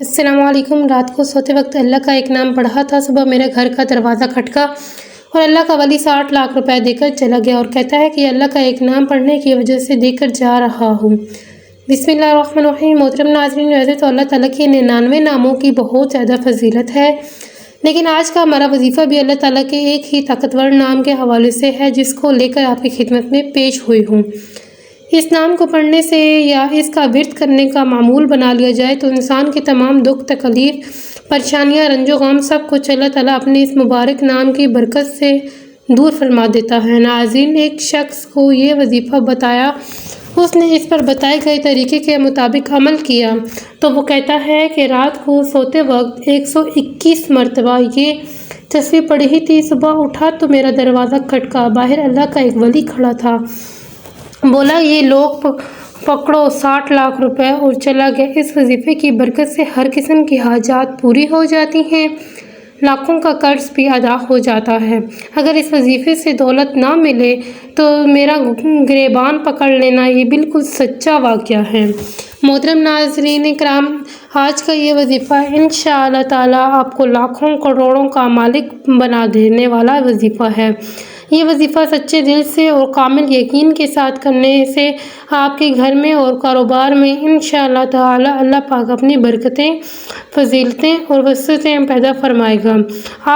السلام علیکم۔ رات کو سوتے وقت اللہ کا ایک نام پڑھا تھا۔ صبح میرے گھر کا دروازہ کھٹکا اور اللہ کا ولی 60 لاکھ روپے دے کر چلا گیا اور کہتا ہے کہ اللہ کا ایک نام پڑھنے کی وجہ سے دے کر جا رہا ہوں۔ بسم اللہ الرحمن الرحیم۔ محترم ناظرین، ویسے تو اللہ تعالیٰ کے 99 ناموں کی بہت زیادہ فضیلت ہے، لیکن آج کا ہمارا وظیفہ بھی اللہ تعالیٰ کے ایک ہی طاقتور نام کے حوالے سے ہے، جس کو لے کر آپ کی خدمت میں پیش ہوئی ہوں۔ اس نام کو پڑھنے سے یا اس کا ورد کرنے کا معمول بنا لیا جائے تو انسان کے تمام دکھ، تکلیف، پریشانیاں، رنج و غم سب کچھ اللہ تعالیٰ اپنے اس مبارک نام کی برکت سے دور فرما دیتا ہے۔ ناظرین، ایک شخص کو یہ وظیفہ بتایا، اس نے اس پر بتائے گئے طریقے کے مطابق عمل کیا تو وہ کہتا ہے کہ رات کو سوتے وقت 121 مرتبہ یہ تصویر پڑھی تھی۔ صبح اٹھا تو میرا دروازہ کھٹکا، باہر اللہ کا ایک ولی کھڑا تھا، بولا یہ لوگ پکڑو 60 لاکھ روپے، اور چلا گیا۔ اس وظیفے کی برکت سے ہر قسم کی حاجات پوری ہو جاتی ہیں، لاکھوں کا قرض بھی ادا ہو جاتا ہے۔ اگر اس وظیفے سے دولت نہ ملے تو میرا گریبان پکڑ لینا، یہ بالکل سچا واقعہ ہے۔ محترم ناظرین کرام، آج کا یہ وظیفہ انشاءاللہ تعالیٰ آپ کو لاکھوں کروڑوں کا مالک بنا دینے والا وظیفہ ہے۔ یہ وظیفہ سچے دل سے اور کامل یقین کے ساتھ کرنے سے آپ کے گھر میں اور کاروبار میں انشاءاللہ تعالیٰ اللہ پاک اپنی برکتیں، فضیلتیں اور وسعتیں پیدا فرمائے گا۔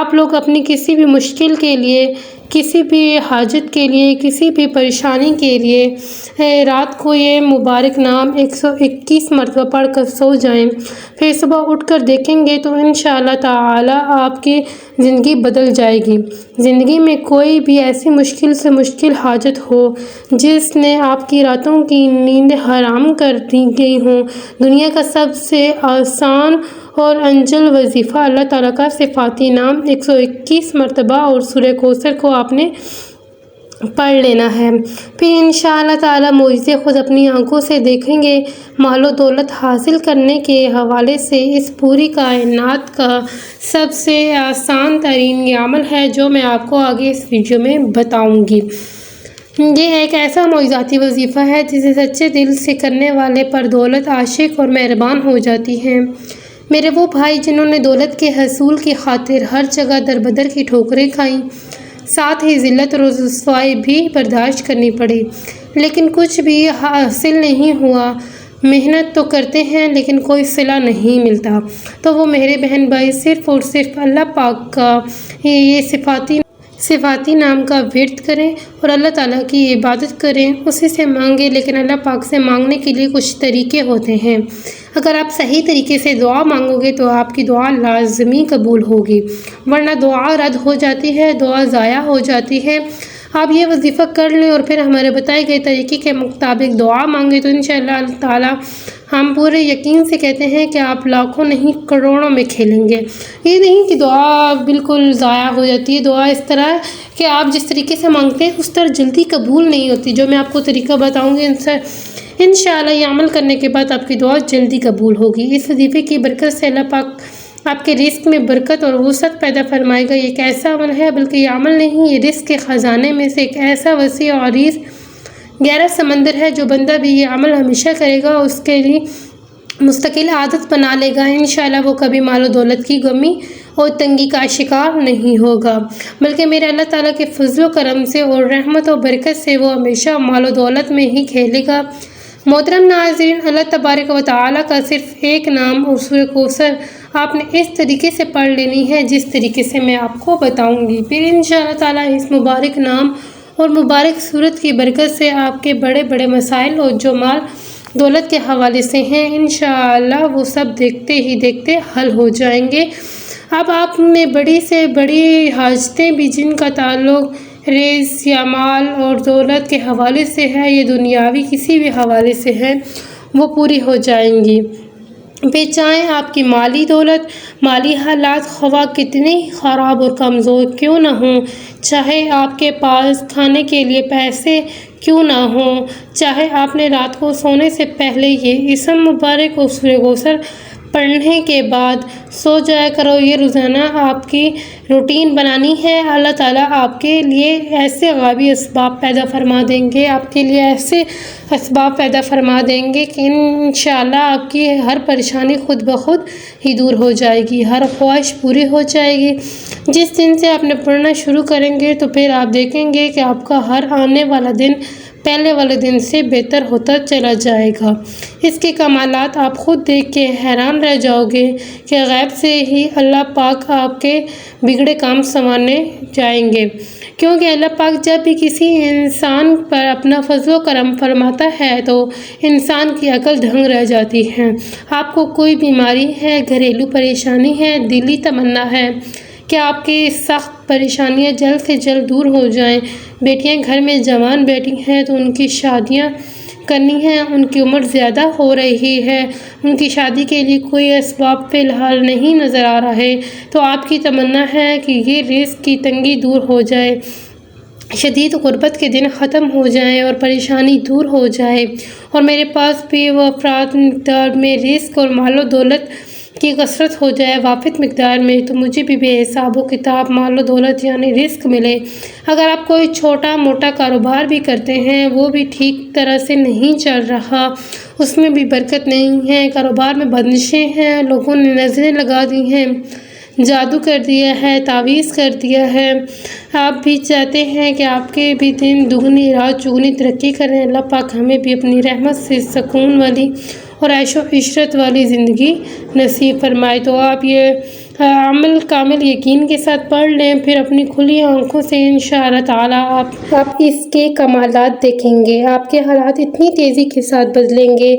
آپ لوگ اپنی کسی بھی مشکل کے لیے، کسی بھی حاجت کے لیے، کسی بھی پریشانی کے لیے رات کو یہ مبارک نام 121 مرتبہ پڑھ کر سو جائیں، پھر صبح اٹھ کر دیکھیں گے تو انشاءاللہ تعالیٰ آپ کی زندگی بدل جائے گی۔ زندگی میں کوئی بھی ایسی مشکل سے مشکل حاجت ہو جس نے آپ کی راتوں کی نیند حرام کر دی گئی ہوں، دنیا کا سب سے آسان اور انجل وظیفہ اللہ تعالیٰ کا صفاتی نام 121 مرتبہ اور سورہ کوثر کو آپ نے پڑھ لینا ہے، پھر انشاءاللہ تعالیٰ معجزے خود اپنی آنکھوں سے دیکھیں گے۔ مال و دولت حاصل کرنے کے حوالے سے اس پوری کائنات کا سب سے آسان ترین یہ عمل ہے جو میں آپ کو آگے اس ویڈیو میں بتاؤں گی۔ یہ ایک ایسا معجزاتی وظیفہ ہے جسے سچے دل سے کرنے والے پر دولت عاشق اور مہربان ہو جاتی ہے۔ میرے وہ بھائی جنہوں نے دولت کے حصول کی خاطر ہر جگہ در بدر کی ٹھوکریں کھائیں، ساتھ ہی ذلت اور رسوائی بھی برداشت کرنی پڑی، لیکن کچھ بھی حاصل نہیں ہوا، محنت تو کرتے ہیں لیکن کوئی صلہ نہیں ملتا، تو وہ میرے بہن بھائی صرف اور صرف اللہ پاک کا یہ صفاتی نام کا ورد کریں اور اللہ تعالیٰ کی عبادت کریں، اسی سے مانگیں، لیکن اللہ پاک سے مانگنے کے لیے کچھ طریقے ہوتے ہیں۔ اگر آپ صحیح طریقے سے دعا مانگو گے تو آپ کی دعا لازمی قبول ہوگی، ورنہ دعا رد ہو جاتی ہے، دعا ضائع ہو جاتی ہے۔ آپ یہ وظیفہ کر لیں اور پھر ہمارے بتائے گئے طریقے کے مطابق دعا مانگیں تو انشاءاللہ تعالیٰ ہم پورے یقین سے کہتے ہیں کہ آپ لاکھوں نہیں کروڑوں میں کھیلیں گے۔ یہ نہیں کہ دعا بالکل ضائع ہو جاتی ہے، دعا اس طرح ہے کہ آپ جس طریقے سے مانگتے ہیں اس طرح جلدی قبول نہیں ہوتی۔ جو میں آپ کو طریقہ بتاؤں گی انشاءاللہ یہ عمل کرنے کے بعد آپ کی دعا جلدی قبول ہوگی۔ اس وظیفے کی برکت سے اللہ پاک آپ کے رزق میں برکت اور وسعت پیدا فرمائے گا۔ یہ ایک ایسا عمل ہے، بلکہ یہ عمل نہیں، یہ رزق کے خزانے میں سے ایک ایسا وسیع اور عریض گہرا سمندر ہے، جو بندہ بھی یہ عمل ہمیشہ کرے گا اس کے لیے مستقل عادت بنا لے گا، انشاءاللہ وہ کبھی مال و دولت کی کمی اور تنگی کا شکار نہیں ہوگا، بلکہ میرے اللہ تعالیٰ کے فضل و کرم سے اور رحمت و برکت سے وہ ہمیشہ مال و دولت میں ہی کھیلے گا۔ محترم ناظرین، اللہ تبارک و تعالیٰ کا صرف ایک نام اور سورہ کوثر آپ نے اس طریقے سے پڑھ لینی ہے جس طریقے سے میں آپ کو بتاؤں گی، پھر انشاءاللہ تعالیٰ اس مبارک نام اور مبارک صورت کی برکت سے آپ کے بڑے بڑے مسائل اور جو مال دولت کے حوالے سے ہیں انشاءاللہ وہ سب دیکھتے ہی دیکھتے حل ہو جائیں گے۔ اب آپ نے بڑی سے بڑی حاجتیں بھی جن کا تعلق رزق یا مال اور دولت کے حوالے سے ہے یا دنیاوی کسی بھی حوالے سے ہے وہ پوری ہو جائیں گی، پھر چاہے آپ کی مالی دولت، مالی حالات خواہ کتنے خراب اور کمزور کیوں نہ ہوں، چاہے آپ کے پاس کھانے کے لیے پیسے کیوں نہ ہوں، چاہے آپ نے رات کو سونے سے پہلے یہ اسم مبارک اور سورہ کوثر پڑھنے کے بعد سو جایا کرو۔ یہ روزانہ آپ کی روٹین بنانی ہے۔ اللہ تعالیٰ آپ کے لیے ایسے غیبی اسباب پیدا فرما دیں گے، آپ کے لیے ایسے اسباب پیدا فرما دیں گے کہ انشاءاللہ آپ کی ہر پریشانی خود بخود ہی دور ہو جائے گی، ہر خواہش پوری ہو جائے گی۔ جس دن سے آپ نے پڑھنا شروع کریں گے تو پھر آپ دیکھیں گے کہ آپ کا ہر آنے والا دن پہلے والے دن سے بہتر ہوتا چلا جائے گا۔ اس کے کمالات آپ خود دیکھ کے حیران رہ جاؤ گے کہ غیب سے ہی اللہ پاک آپ کے بگڑے کام سنوارنے جائیں گے، کیونکہ اللہ پاک جب بھی کسی انسان پر اپنا فضل و کرم فرماتا ہے تو انسان کی عقل دھنگ رہ جاتی ہے۔ آپ کو کوئی بیماری ہے، گھریلو پریشانی ہے، دلی تمنا ہے کہ آپ کی سخت پریشانیاں جلد سے جلد دور ہو جائیں۔ بیٹیاں گھر میں جوان بیٹی ہیں تو ان کی شادیاں کرنی ہیں، ان کی عمر زیادہ ہو رہی ہے، ان کی شادی کے لیے کوئی اسباب فی الحال نہیں نظر آ رہا ہے، تو آپ کی تمنا ہے کہ یہ رزق کی تنگی دور ہو جائے، شدید غربت کے دن ختم ہو جائیں اور پریشانی دور ہو جائے، اور میرے پاس بھی وہ افراط مقدار میں رزق اور مال و دولت کی کثرت ہو جائے، وافر مقدار میں، تو مجھے بھی بے حساب و کتاب مال و دولت یعنی رزق ملے۔ اگر آپ کوئی چھوٹا موٹا کاروبار بھی کرتے ہیں، وہ بھی ٹھیک طرح سے نہیں چل رہا، اس میں بھی برکت نہیں ہے، کاروبار میں بندشیں ہیں، لوگوں نے نظریں لگا دی ہیں، جادو کر دیا ہے، تعویذ کر دیا ہے، آپ بھی چاہتے ہیں کہ آپ کے بھی دن دگنی رات چگنی ترقی کریں، اللہ پاک ہمیں بھی اپنی رحمت سے سکون والی اور عیش و عشرت والی زندگی نصیب فرمائے۔ تو آپ یہ عمل کامل یقین کے ساتھ پڑھ لیں، پھر اپنی کھلی آنکھوں سے انشاءاللہ تعالیٰ آپ اس کے کمالات دیکھیں گے۔ آپ کے حالات اتنی تیزی کے ساتھ بدلیں گے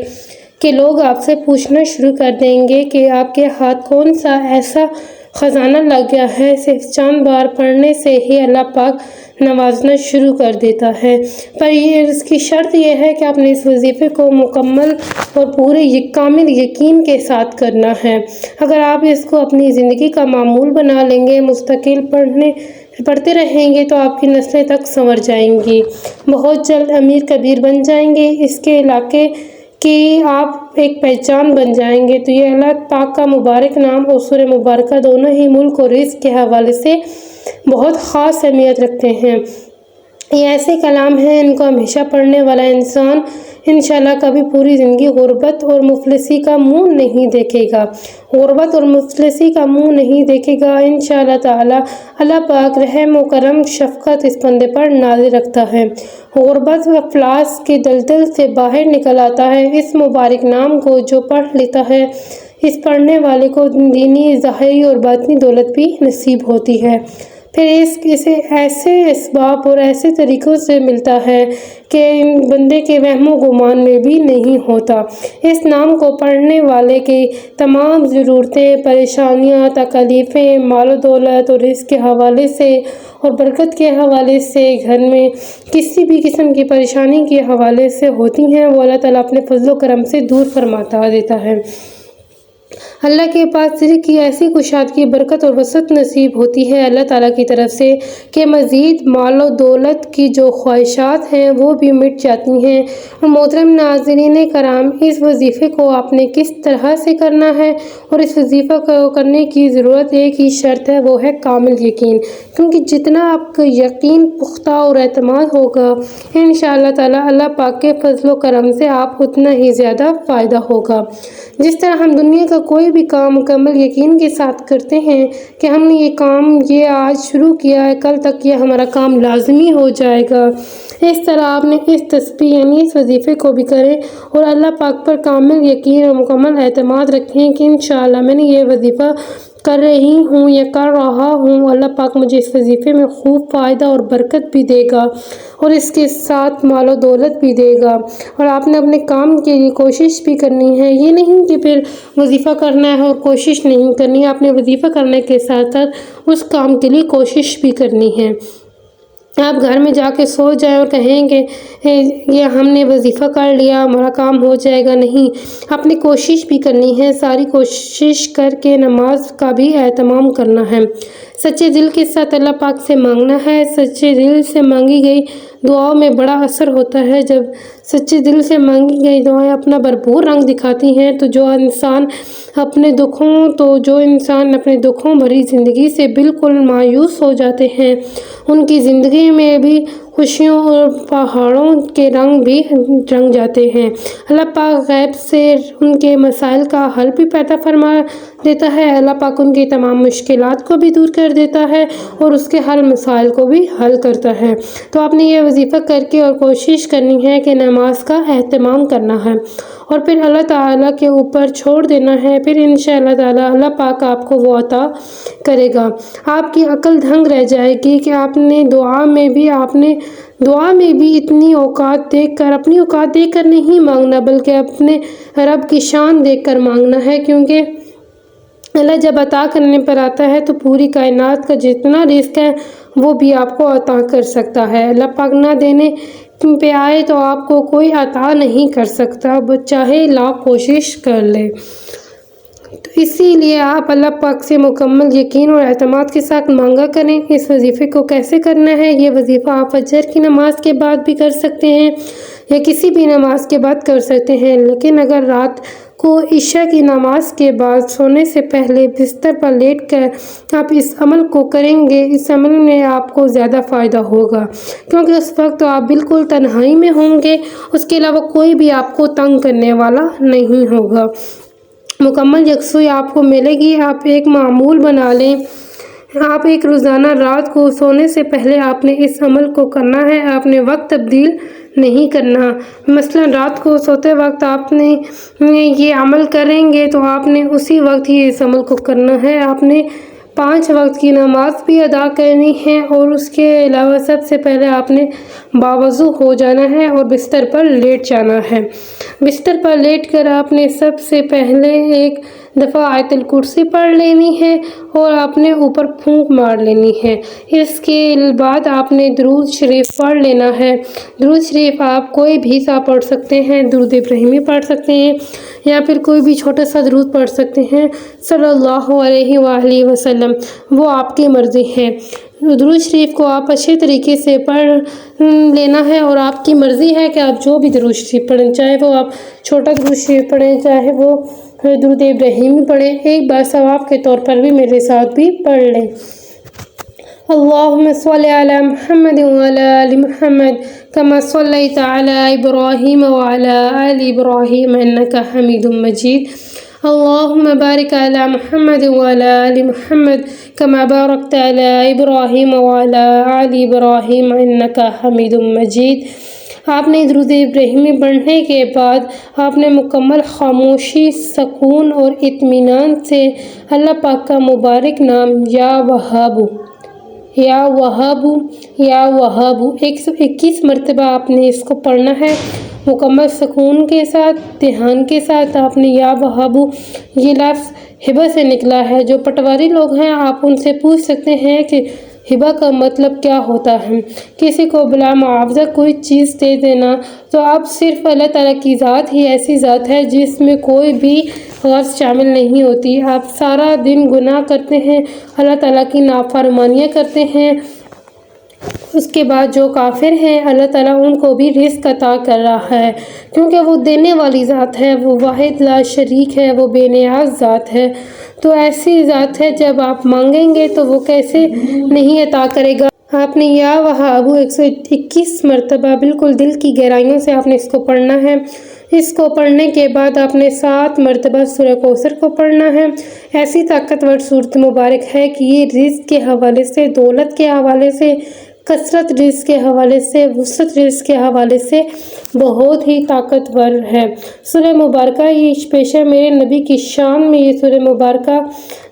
کہ لوگ آپ سے پوچھنا شروع کر دیں گے کہ آپ کے ہاتھ کون سا ایسا خزانہ لگ گیا ہے، صرف چند بار پڑھنے سے ہی اللہ پاک نوازنا شروع کر دیتا ہے۔ پر اس کی شرط یہ ہے کہ آپ نے اس وظیفے کو مکمل اور پورے کامل یقین کے ساتھ کرنا ہے۔ اگر آپ اس کو اپنی زندگی کا معمول بنا لیں گے، مستقل پڑھتے رہیں گے تو آپ کی نسلیں تک سنور جائیں گی، بہت جلد امیر کبیر بن جائیں گے، اس کے علاقے کی آپ ایک پہچان بن جائیں گے۔ تو یہ اللہ پاک کا مبارک نام اور سورہ مبارکہ دونوں ہی ملک اور رزق کے حوالے سے بہت خاص اہمیت رکھتے ہیں۔ یہ ایسے کلام ہیں، ان کو ہمیشہ پڑھنے والا انسان انشاءاللہ کبھی پوری زندگی غربت اور مفلسی کا منہ نہیں دیکھے گا، غربت اور مفلسی کا منہ نہیں دیکھے گا انشاءاللہ تعالی۔ اللہ پاک رحم و کرم شفقت اس بندے پر نازل رکھتا ہے، غربت و افلاس کے دلدل سے باہر نکل آتا ہے۔ اس مبارک نام کو جو پڑھ لیتا ہے، اس پڑھنے والے کو دینی ظاہری اور باطنی دولت بھی نصیب ہوتی ہے، پھر اسے ایسے اسباب اور ایسے طریقوں سے ملتا ہے کہ بندے کے وہم و گمان میں بھی نہیں ہوتا۔ اس نام کو پڑھنے والے کی تمام ضرورتیں، پریشانیاں، تکالیفیں، مال و دولت اور رزق کے حوالے سے اور برکت کے حوالے سے، گھر میں کسی بھی قسم کی پریشانی کے حوالے سے ہوتی ہیں، وہ اللہ تعالیٰ اپنے فضل و کرم سے دور فرماتا دیتا ہے۔ اللہ کے پاس رزق کی ایسی کشادگی، برکت اور وسعت نصیب ہوتی ہے اللہ تعالیٰ کی طرف سے کہ مزید مال و دولت کی جو خواہشات ہیں وہ بھی مٹ جاتی ہیں۔ اور محترم ناظرین کرام، اس وظیفے کو آپ نے کس طرح سے کرنا ہے، اور اس وظیفہ کو کرنے کی ضرورت ایک ہی شرط ہے، وہ ہے کامل یقین، کیونکہ جتنا آپ کا یقین پختہ اور اعتماد ہوگا انشاءاللہ تعالیٰ اللہ پاک کے فضل و کرم سے آپ اتنا ہی زیادہ فائدہ ہوگا۔ جس طرح ہم دنیا کا کوئی بھی کام مکمل یقین کے ساتھ کرتے ہیں کہ ہم نے یہ کام آج شروع کیا ہے، کل تک یہ ہمارا کام لازمی ہو جائے گا، اس طرح آپ نے اس تسبیح یعنی اس وظیفے کو بھی کریں اور اللہ پاک پر کامل یقین اور مکمل اعتماد رکھیں کہ انشاءاللہ میں نے یہ وظیفہ کر رہی ہوں یا کر رہا ہوں، اللہ پاک مجھے اس وظیفے میں خوب فائدہ اور برکت بھی دے گا اور اس کے ساتھ مال و دولت بھی دے گا۔ اور آپ نے اپنے کام کے لیے کوشش بھی کرنی ہے، یہ نہیں کہ پھر وظیفہ کرنا ہے اور کوشش نہیں کرنی ہے، آپ نے وظیفہ کرنے کے ساتھ ساتھ اس کام کے لیے کوشش بھی کرنی ہے۔ آپ گھر میں جا کے سو جائیں اور کہیں کہ یہ ہم نے وظیفہ کر لیا ہمارا کام ہو جائے گا، نہیں، اپنی کوشش بھی کرنی ہے، ساری کوشش کر کے نماز کا بھی اہتمام کرنا ہے۔ سچے دل کے ساتھ اللہ پاک سے مانگنا ہے۔ سچے دل سے مانگی گئی دعاؤں میں بڑا اثر ہوتا ہے۔ جب سچے دل سے مانگی گئی دعائیں اپنا بھرپور رنگ دکھاتی ہیں تو جو انسان اپنے دکھوں بھری زندگی سے بالکل مایوس ہو جاتے ہیں، ان کی زندگی میں بھی خوشیوں اور پہاڑوں کے رنگ بھی رنگ جاتے ہیں۔ اللہ پاک غیب سے ان کے مسائل کا حل بھی پیدا فرما دیتا ہے۔ اللہ پاک ان کی تمام مشکلات کو بھی دور کر دیتا ہے اور اس کے حل مسائل کو بھی حل کرتا ہے۔ تو آپ نے یہ وظیفہ کر کے اور کوشش کرنی ہے کہ نماز کا اہتمام کرنا ہے اور پھر اللہ تعالیٰ کے اوپر چھوڑ دینا ہے۔ پھر انشاءاللہ تعالیٰ اللہ پاک آپ کو وہ عطا کرے گا۔ آپ کی عقل دھنگ رہ جائے گی کہ آپ نے دعا میں بھی اپنی اوقات دیکھ کر نہیں مانگنا، بلکہ اپنے رب کی شان دیکھ کر مانگنا ہے، کیونکہ اللہ جب عطا کرنے پر آتا ہے تو پوری کائنات کا جتنا رزق ہے وہ بھی آپ کو عطا کر سکتا ہے۔ اللہ پاک نہ دینے پہ آئے تو آپ کو کوئی عطا نہیں کر سکتا، چاہے لاکھ کوشش کر لے۔ تو اسی لیے آپ اللہ پاک سے مکمل یقین اور اعتماد کے ساتھ مانگا کریں۔ اس وظیفے کو کیسے کرنا ہے؟ یہ وظیفہ آپ فجر کی نماز کے بعد بھی کر سکتے ہیں یا کسی بھی نماز کے بعد کر سکتے ہیں، لیکن اگر رات کو عشاء کی نماز کے بعد سونے سے پہلے بستر پر لیٹ کر آپ اس عمل کو کریں گے، اس عمل میں آپ کو زیادہ فائدہ ہوگا، کیونکہ اس وقت تو آپ بالکل تنہائی میں ہوں گے، اس کے علاوہ کوئی بھی آپ کو تنگ کرنے والا نہیں ہوگا۔ مکمل یکسوئی آپ کو ملے گی۔ آپ ایک معمول بنا لیں۔ آپ ایک روزانہ رات کو سونے سے پہلے آپ نے اس عمل کو کرنا ہے، آپ نے وقت تبدیل نہیں کرنا۔ مثلا رات کو سوتے وقت آپ نے یہ عمل کریں گے تو آپ نے اسی وقت ہی اس عمل کو کرنا ہے۔ آپ نے 5 وقت کی نماز بھی ادا کرنی ہے اور اس کے علاوہ سب سے پہلے آپ نے باوضو ہو جانا ہے اور بستر پر لیٹ جانا ہے۔ بستر پر لیٹ کر آپ نے سب سے پہلے ایک دفعہ آیت الکرسی پڑھ لینی ہے اور اپنے اوپر پھونک مار لینی ہے۔ اس کے بعد آپ نے درود شریف پڑھ لینا ہے۔ درود شریف آپ کوئی بھی سا پڑھ سکتے ہیں، درود ابراہیمی پڑھ سکتے ہیں یا پھر کوئی بھی چھوٹا سا درود پڑھ سکتے ہیں صلی اللہ علیہ وآلہ وسلم، وہ آپ کی مرضی ہے۔ درود شریف کو آپ اچھے طریقے سے پڑھ لینا ہے اور آپ کی مرضی ہے کہ آپ جو بھی درود شریف پڑھیں، چاہے وہ آپ چھوٹا درود شریف پڑھیں، چاہے وہ درود ابراہیمی پڑھیں، ایک بار ثواب کے طور پر بھی میرے ساتھ بھی پڑھ لیں۔ اللہم صلی علی محمد وعلی آل محمد کما صلیت علی ابراہیم وعلی آل ابراہیم انک حمید مجید۔ اللہم بارک علی محمد وعلی آل محمد کما بارکت علی ابراہیم وعلی آل ابراہیم انک حمید مجید۔ آپ نے درود ابراہیمی پڑھنے کے بعد آپ نے مکمل خاموشی، سکون اور اطمینان سے اللہ پاک کا مبارک نام یا وہاب یا وہاب یا وہاب 121 مرتبہ آپ نے اس کو پڑھنا ہے۔ مکمل سکون کے ساتھ، دھیان کے ساتھ آپ نے یا وہاب، یہ لفظ ہبہ سے نکلا ہے۔ جو پٹواری لوگ ہیں آپ ان سے پوچھ سکتے ہیں کہ ہبہ کا مطلب کیا ہوتا ہے۔ کسی کو بلا معاوضہ کوئی چیز دے دینا، تو اب صرف اللہ تعالیٰ کی ذات ہی ایسی ذات ہے جس میں کوئی بھی غرض شامل نہیں ہوتی۔ آپ سارا دن گناہ کرتے ہیں، اللہ تعالیٰ کی نافرمانیاں کرتے ہیں، اس کے بعد جو کافر ہیں اللہ تعالیٰ ان کو بھی رزق عطا کر رہا ہے، کیونکہ وہ دینے والی ذات ہے، وہ واحد لا شریک ہے، وہ بے نیاز ذات ہے۔ تو ایسی ذات ہے جب آپ مانگیں گے تو وہ کیسے نہیں عطا کرے گا۔ آپ نے یا وہاب 121 مرتبہ بالکل دل کی گہرائیوں سے آپ نے اس کو پڑھنا ہے۔ اس کو پڑھنے کے بعد آپ نے 7 مرتبہ سورہ کوثر کو پڑھنا ہے۔ ایسی طاقتور سورت مبارک ہے کہ یہ رزق کے حوالے سے، دولت کے حوالے سے، کثرت رزق کے حوالے سے، وسعت رزق کے حوالے سے بہت ہی طاقتور ہے۔ سورہ مبارکہ یہ پیشہ میرے نبی کی شان میں یہ سورہ مبارکہ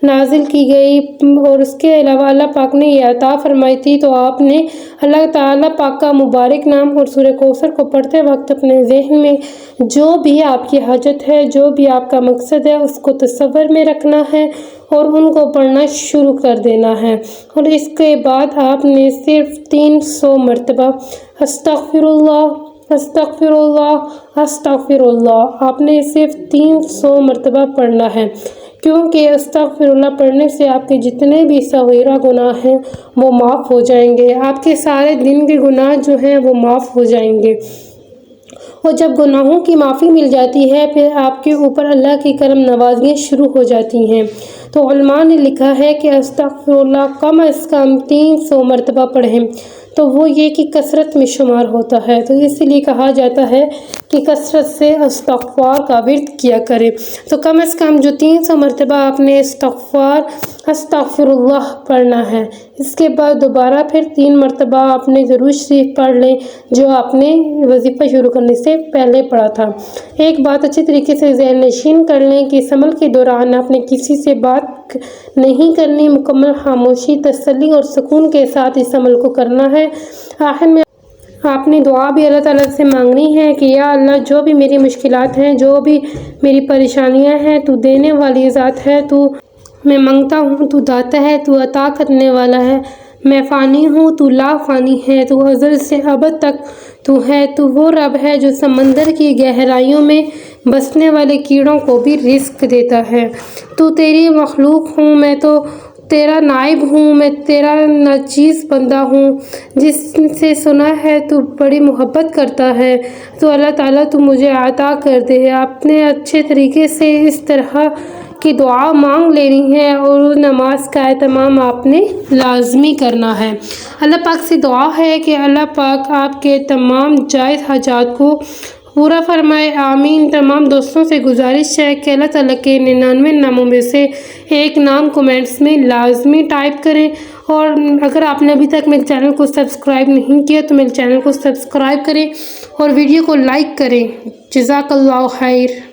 نازل کی گئی اور اس کے علاوہ اللہ پاک نے یہ عطا فرمائی تھی، تو آپ نے اللہ تعالیٰ پاک کا مبارک نام اور سورہ کوثر کو پڑھتے وقت اپنے ذہن میں جو بھی آپ کی حاجت ہے، جو بھی آپ کا مقصد ہے، اس کو تصور میں رکھنا ہے اور ان کو پڑھنا شروع کر دینا ہے۔ اور اس کے بعد آپ نے صرف 300 مرتبہ استغفر اللہ، استغفر اللہ، استغفر اللہ آپ نے صرف 300 مرتبہ پڑھنا ہے، کیونکہ استغفراللہ پڑھنے سے آپ کے جتنے بھی صغیرہ گناہ ہیں وہ معاف ہو جائیں گے، آپ کے سارے دن کے گناہ جو ہیں وہ معاف ہو جائیں گے۔ اور جب گناہوں کی معافی مل جاتی ہے پھر آپ کے اوپر اللہ کی کرم نوازیاں شروع ہو جاتی ہیں۔ تو علماء نے لکھا ہے کہ استغفراللہ کم از کم 300 مرتبہ پڑھیں تو وہ یہ کہ کثرت میں شمار ہوتا ہے، تو اس لیے کہا جاتا ہے کہ کثرت سے استغفار کا ورد کیا کرے۔ تو کم از کم جو 300 مرتبہ آپ نے استغفراللہ پڑھنا ہے، اس کے بعد دوبارہ پھر 3 مرتبہ آپ نے درود شریف پڑھ لیں جو آپ نے وظیفہ شروع کرنے سے پہلے پڑھا تھا۔ ایک بات اچھی طریقے سے ذہن نشین کر لیں کہ اس عمل کے دوران آپ نے کسی سے بات نہیں کرنی، مکمل خاموشی، تسلی اور سکون کے ساتھ اس عمل کو کرنا ہے۔ آخر میں آپ نے دعا بھی اللہ تعالیٰ سے مانگنی ہے کہ یا اللہ جو بھی میری مشکلات ہیں، جو بھی میری پریشانیاں ہیں، تو دینے والی ذات ہے، تو میں مانگتا ہوں تو داتا ہے، تو عطا کرنے والا ہے، میں فانی ہوں تو لا فانی ہے، تو ازل سے ابد تک تو ہے، تو وہ رب ہے جو سمندر کی گہرائیوں میں بسنے والے کیڑوں کو بھی رزق دیتا ہے، تو تیری مخلوق ہوں، میں تو تیرا نائب ہوں، میں تیرا ناچیز بندہ ہوں، جس سے سنا ہے تو بڑی محبت کرتا ہے، تو اللہ تعالیٰ تو مجھے عطا کر دے۔ آپ نے اچھے طریقے سے اس طرح کی دعا مانگ لینی ہے اور نماز کا اہتمام آپ نے لازمی کرنا ہے۔ اللہ پاک سے دعا ہے کہ اللہ پاک آپ کے تمام جائز حاجات کو پورا فرمائے، آمین۔ تمام دوستوں سے گزارش ہے کہ اللہ تعالیٰ کے 99 ناموں میں سے ایک نام کمنٹس میں لازمی ٹائپ کریں، اور اگر آپ نے ابھی تک میرے چینل کو سبسکرائب نہیں کیا تو میرے چینل کو سبسکرائب کریں اور ویڈیو کو لائک کریں۔ جزاک اللہ خیر۔